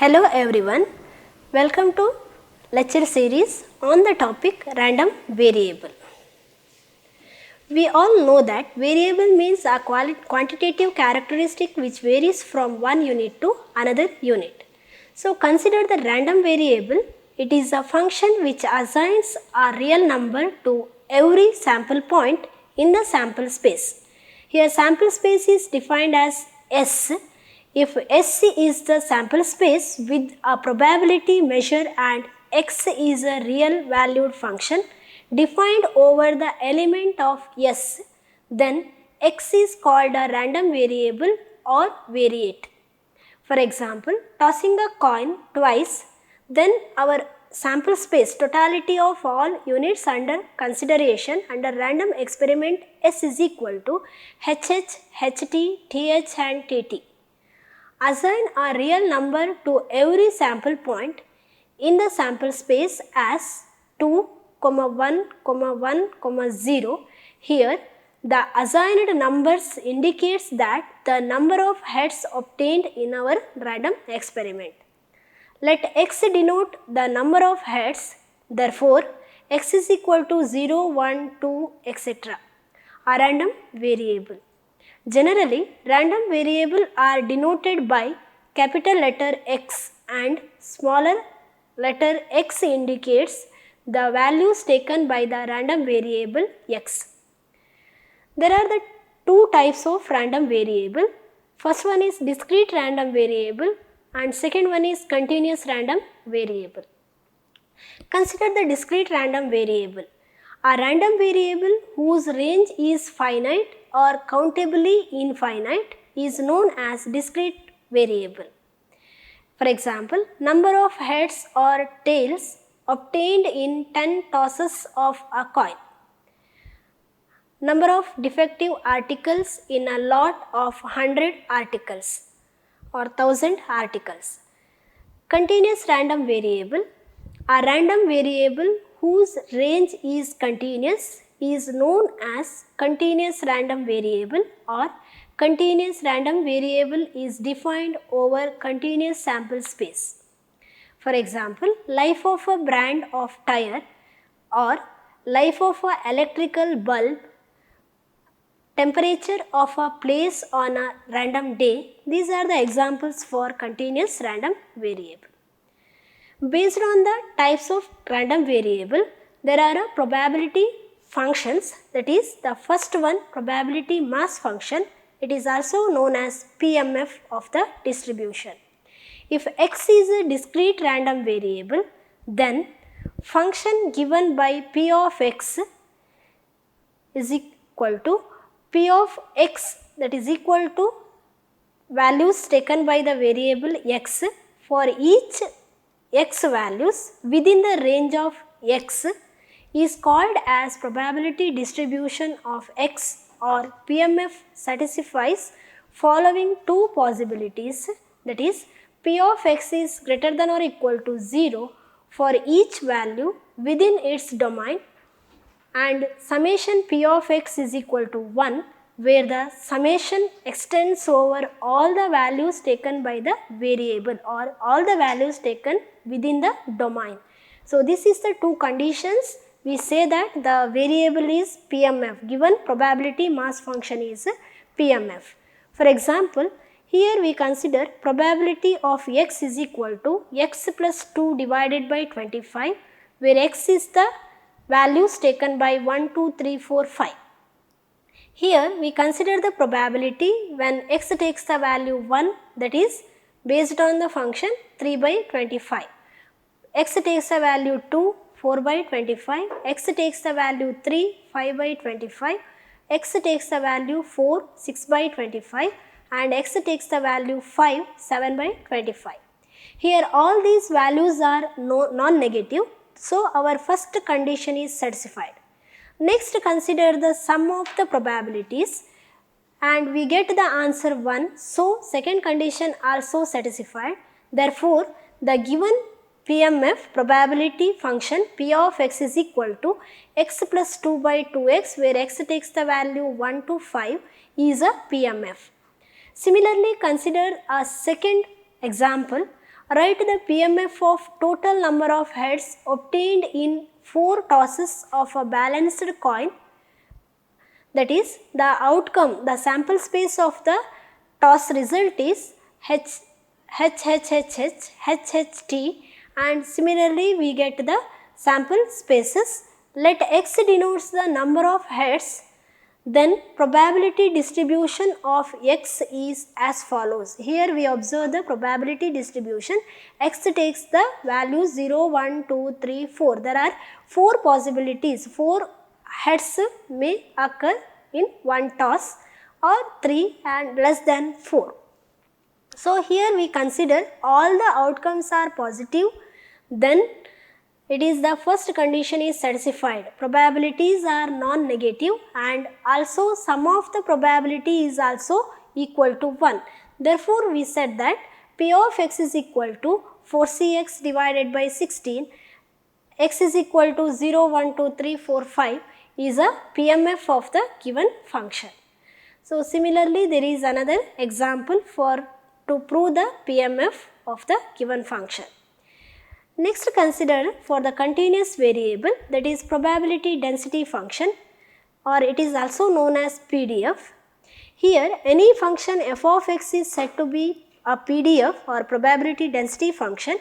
Hello everyone, welcome to lecture series on the topic random variable. We all know that variable means a quantitative characteristic which varies from one unit to another unit. So consider the random variable. It is a function which assigns a real number to every sample point in the sample space. Here sample space is defined as S. If S is the sample space with a probability measure and X is a real valued function defined over the element of S, then X is called a random variable or variate. For example, tossing a coin twice, then our sample space totality of all units under consideration under random experiment S is equal to HH, HT, TH and TT. Assign a real number to every sample point in the sample space as 2, 1, 1, 0. Here, the assigned numbers indicates that the number of heads obtained in our random experiment. Let X denote the number of heads, therefore, X is equal to 0, 1, 2, etc. a random variable. Generally, random variable are denoted by capital letter X and smaller letter x indicates the values taken by the random variable X. There are the two types of random variable. First one is discrete random variable and second one is continuous random variable. Consider the discrete random variable. A random variable whose range is finite or countably infinite is known as discrete variable. For example, number of heads or tails obtained in 10 tosses of a coin. Number of defective articles in a lot of 100 articles or 1000 articles. Continuous random variable. A random variable whose range is continuous is known as continuous random variable or continuous random variable is defined over continuous sample space. For example, life of a brand of tire or life of an electrical bulb, temperature of a place on a random day. These are the examples for continuous random variable. Based on the types of random variable, there are a probability functions, that is the first one probability mass function. It is also known as PMF of the distribution. If X is a discrete random variable, then function given by P of X is equal to P of X, that is equal to values taken by the variable X for each X values within the range of X is called as probability distribution of X, or PMF satisfies following two possibilities, that is P of X is greater than or equal to 0 for each value within its domain and summation P of X is equal to 1 where the summation extends over all the values taken by the variable or all the values taken within the domain. So, this is the two conditions. We say that the variable is PMF, given probability mass function is PMF. For example, here we consider probability of X is equal to X plus 2 divided by 25, where X is the values taken by 1, 2, 3, 4, 5. Here we consider the probability when X takes the value 1, that is based on the function 3 by 25. X takes the value 2, 4 by 25, X takes the value 3, 5 by 25, X takes the value 4, 6 by 25 and X takes the value 5, 7 by 25. Here all these values are non-negative, so our first condition is satisfied. Next, consider the sum of the probabilities and we get the answer 1, so second condition also satisfied. Therefore, the given PMF probability function P of X is equal to X plus 2 by 2x where X takes the value 1 to 5 is a PMF. Similarly, consider a second example. Write the PMF of total number of heads obtained in 4 tosses of a balanced coin. That is, the outcome, the sample space of the toss result is H, T, and similarly we get the sample spaces. Let X denotes the number of heads, then probability distribution of X is as follows. Here we observe the probability distribution. X takes the values 0, 1, 2, 3, 4. There are 4 possibilities. 4 heads may occur in one toss or 3 and less than 4. So here we consider all the outcomes are positive, then it is the first condition is satisfied. Probabilities are non-negative and also sum of the probability is also equal to 1. Therefore, we said that P of x is equal to 4cx divided by 16, x is equal to 0, 1, 2, 3, 4, 5 is a PMF of the given function. So, similarly, there is another example to prove the PMF of the given function. Next, consider for the continuous variable, that is probability density function, or it is also known as PDF. Here any function f of x is said to be a PDF or probability density function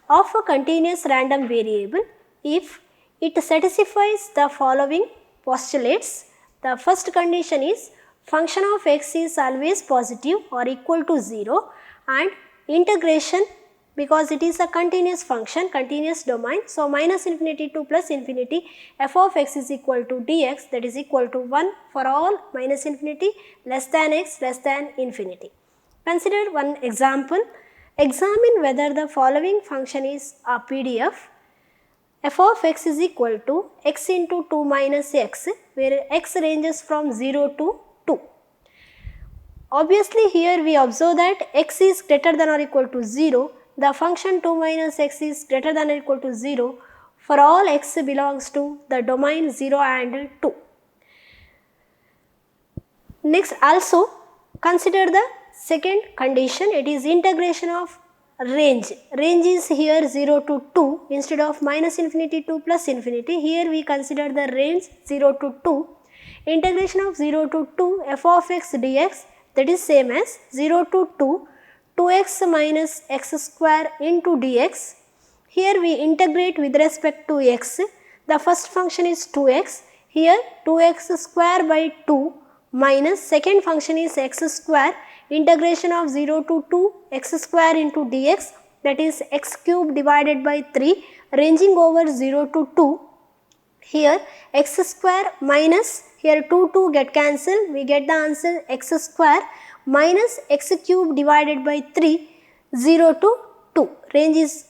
of a continuous random variable if it satisfies the following postulates. The first condition is function of x is always positive or equal to 0, and integration, because it is a continuous function, continuous domain. So, minus infinity to plus infinity f of x is equal to dx, that is equal to 1 for all minus infinity less than x less than infinity. Consider one example. Examine whether the following function is a PDF. F of x is equal to x into 2 minus x, where x ranges from 0 to 2. Obviously, here we observe that x is greater than or equal to 0. The function 2 minus x is greater than or equal to 0 for all x belongs to the domain 0 and 2. Next, also consider the second condition, it is integration of range. Range is here 0 to 2 instead of minus infinity to plus infinity. Here we consider the range 0 to 2. Integration of 0 to 2 f of x dx, that is same as 0 to 2 2x minus x square into dx. Here we integrate with respect to x. The first function is 2x. Here 2x square by 2 minus second function is x square. Integration of 0 to 2 x square into dx, that is x cube divided by 3 ranging over 0 to 2. Here x square minus here 2 get cancelled, we get the answer x square minus x cube divided by 3, 0 to 2. Range is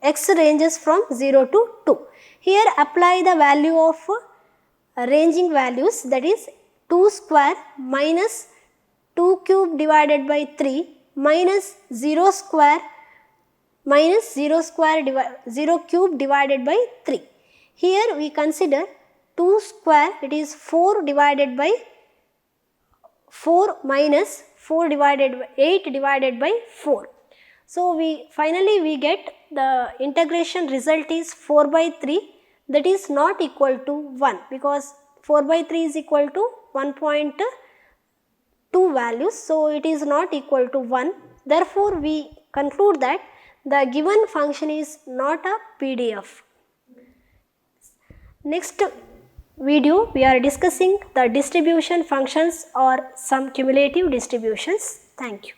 x ranges from 0 to 2. Here apply the value of ranging values, that is 2 square minus 2 cube divided by 3 minus 0 square minus 0 cube divided by 3. Here we consider 2 square, it is 4 divided by 4 minus 4 divided by 8 divided by 4. So, finally we get the integration result is 4 by 3, that is not equal to 1, because 4 by 3 is equal to 1.2 values. So, it is not equal to 1. Therefore, we conclude that the given function is not a PDF. Next video we are discussing the distribution functions or some cumulative distributions. Thank you.